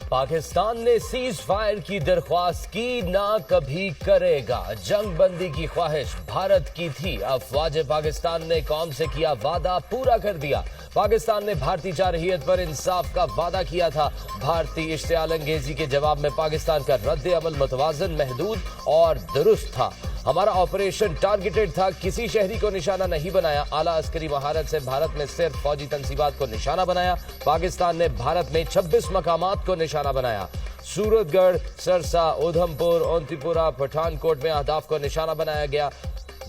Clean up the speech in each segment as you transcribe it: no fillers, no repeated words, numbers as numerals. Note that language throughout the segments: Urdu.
پاکستان نے سیز فائر کی درخواست کی، نہ کبھی کرے گا۔ جنگ بندی کی خواہش بھارت کی تھی، افواج پاکستان نے قوم سے کیا وعدہ، پورا کر دیا۔ پاکستان نے بھارتی جارحیت پر انصاف کا وعدہ کیا تھا۔ بھارتی اشتعال انگیزی کے جواب میں پاکستان کا رد عمل متوازن، محدود اور درست تھا۔ ہمارا آپریشن ٹارگیٹڈ تھا، کسی شہری کو نشانہ نہیں بنایا۔ اعلیٰ عسکری مہارت سے بھارت میں صرف فوجی تنصیبات کو نشانہ بنایا۔ پاکستان نے بھارت میں 26 مقامات کو نشانہ بنایا۔ سورت گڑھ، سرسا، اودھم پور، اونتی پورہ، پٹھان کوٹ میں اہداف کو نشانہ بنایا گیا۔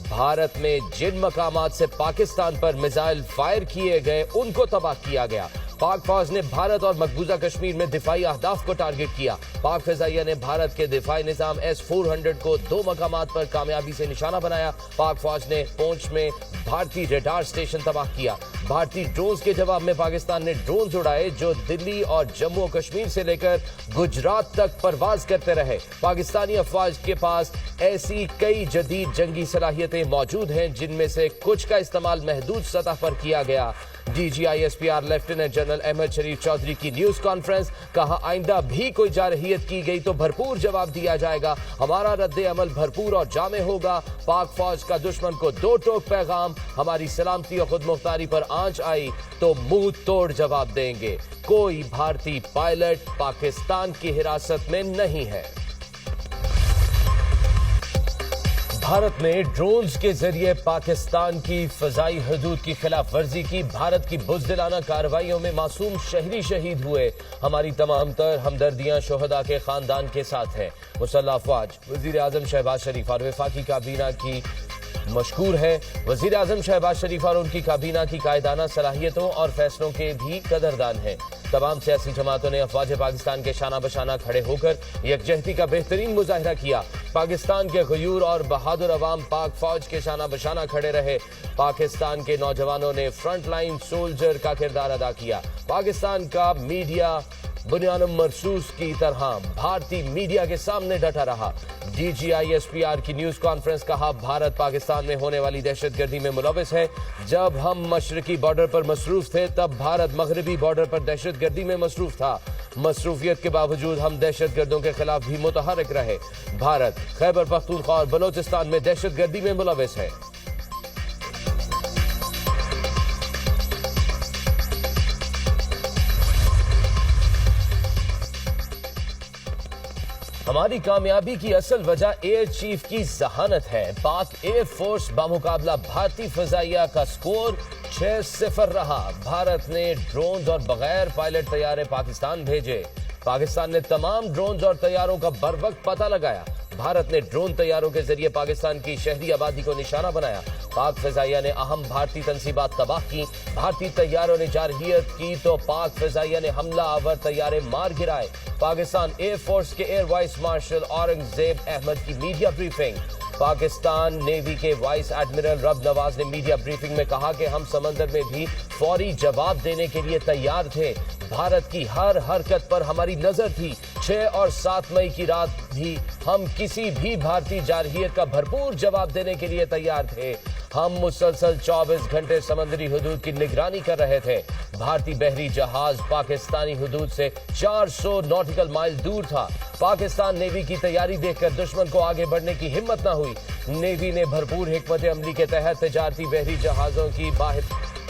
بھارت میں جن مقامات سے پاکستان پر میزائل فائر کیے گئے ان کو تباہ کیا گیا۔ پاک فوج نے بھارت اور مقبوضہ کشمیر میں دفاعی اہداف کو ٹارگٹ کیا۔ پاک فضائیہ نے بھارت کے دفاعی نظام S-400 کو 2 مقامات پر کامیابی سے نشانہ بنایا۔ پاک فوج نے پونچھ میں بھارتی ریڈار اسٹیشن تباہ کیا۔ بھارتی ڈرونز کے جواب میں پاکستان نے ڈرونز اڑائے جو دلی اور جموں و کشمیر سے لے کر گجرات تک پرواز کرتے رہے۔ پاکستانی افواج کے پاس ایسی کئی جدید جنگی صلاحیتیں موجود ہیں جن میں سے کچھ کا استعمال محدود سطح پر کیا گیا۔ DGISPR لیفٹیننٹ جنرل احمد شریف چودھری کی نیوز کانفرنس، کہا آئندہ بھی کوئی جارحیت کی گئی تو بھرپور جواب دیا جائے گا۔ ہمارا رد عمل بھرپور اور جامع ہوگا۔ پاک فوج کا دشمن کو 2 ٹوک پیغام، ہماری سلامتی اور خود مختاری پر آنچ آئی تو منہ توڑ جواب دیں گے۔ کوئی بھارتی پائلٹ پاکستان کی حراست میں نہیں ہے۔ بھارت نے ڈرونز کے ذریعے پاکستان کی فضائی حدود کی خلاف ورزی کی۔ بھارت کی بزدلانہ کارروائیوں میں معصوم شہری شہید ہوئے۔ ہماری تمام تر ہمدردیاں شہداء کے خاندان کے ساتھ ہیں۔ مسلح افواج وزیر اعظم شہباز شریف اور وفاقی کابینہ کی مشکور ہے۔ وزیر اعظم شہباز شریف اور ان کی کابینہ کی قائدانہ صلاحیتوں اور فیصلوں کے بھی قدردان ہیں۔ تمام سیاسی جماعتوں نے افواج پاکستان کے شانہ بشانہ کھڑے ہو کر یکجہتی کا بہترین مظاہرہ کیا۔ پاکستان کے غیور اور بہادر عوام پاک فوج کے شانہ بشانہ کھڑے رہے۔ پاکستان کے نوجوانوں نے فرنٹ لائن سولجر کا کردار ادا کیا۔ پاکستان کا میڈیا بنیان مرصوص کی طرح بھارتی میڈیا کے سامنے ڈٹا رہا۔ DGISPR کی نیوز کانفرنس، کہا بھارت پاکستان میں ہونے والی دہشت گردی میں ملوث ہے۔ جب ہم مشرقی بارڈر پر مصروف تھے تب بھارت مغربی بارڈر پر دہشت گردی میں مصروف تھا۔ مصروفیت کے باوجود ہم دہشت گردوں کے خلاف بھی متحرک رہے۔ بھارت خیبر پختونخوا اور بلوچستان میں دہشت گردی میں ملوث ہے۔ ہماری کامیابی کی اصل وجہ ایئر چیف کی ذہانت ہے۔ پاک ایئر فورس بمقابلہ بھارتی فضائیہ کا سکور 6-0 رہا۔ بھارت نے ڈرونز اور بغیر پائلٹ طیارے پاکستان بھیجے۔ پاکستان نے تمام ڈرونز اور طیاروں کا بروقت پتہ لگایا۔ بھارت نے ڈرون طیاروں کے ذریعے پاکستان کی شہری آبادی کو نشانہ بنایا۔ پاک فضائیہ نے اہم بھارتی تنصیبات تباہ کی۔ بھارتی طیاروں نے جارحیت کی تو پاک فضائیہ نے حملہ آور طیارے مار گرائے۔ پاکستان ایئر فورس کے air vice marshal Aurangzeb Ahmed کی میڈیا بریفنگ۔ پاکستان نیوی کے وائس ایڈمرل رب نواز نے میڈیا بریفنگ میں کہا کہ ہم سمندر میں بھی فوری جواب دینے کے لیے تیار تھے۔ بھارت کی ہر حرکت پر ہماری نظر تھی۔ 6 اور 7 مئی کی رات بھی ہم کسی بھی بھارتی جارحیت کا بھرپور جواب دینے کے لیے تیار تھے۔ ہم مسلسل 24 گھنٹے سمندری حدود کی نگرانی کر رہے تھے۔ بھارتی بحری جہاز پاکستانی حدود سے 400 ناٹیکل مائل دور تھا۔ پاکستان نیوی کی تیاری دیکھ کر دشمن کو آگے بڑھنے کی ہمت نہ ہوئی۔ نیوی نے بھرپور حکمت عملی کے تحت تجارتی بحری جہازوں کی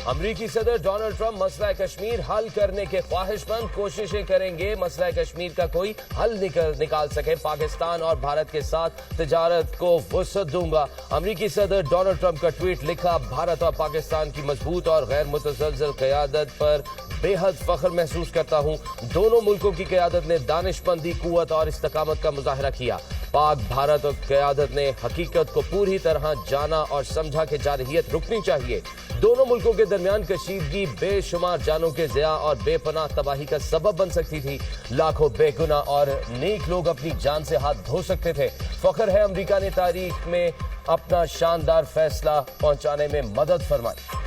امریکی صدر ڈونلڈ ٹرمپ مسئلہ کشمیر حل کرنے کے خواہش مند، کوششیں کریں گے مسئلہ کشمیر کا کوئی حل نکال سکے۔ پاکستان اور بھارت کے ساتھ تجارت کو وسعت دوں گا۔ امریکی صدر ڈونلڈ ٹرمپ کا ٹویٹ، لکھا بھارت اور پاکستان کی مضبوط اور غیر متزلزل قیادت پر بے حد فخر محسوس کرتا ہوں۔ دونوں ملکوں کی قیادت نے دانشمندی، قوت اور استقامت کا مظاہرہ کیا۔ پاک بھارت اور قیادت نے حقیقت کو پوری طرح جانا اور سمجھا کہ جارحیت رکنی چاہیے۔ دونوں ملکوں کے درمیان کشیدگی بے شمار جانوں کے ضیاع اور بے پناہ تباہی کا سبب بن سکتی تھی۔ لاکھوں بے گناہ اور نیک لوگ اپنی جان سے ہاتھ دھو سکتے تھے۔ فخر ہے امریکہ نے تاریخ میں اپنا شاندار فیصلہ پہنچانے میں مدد فرمائی۔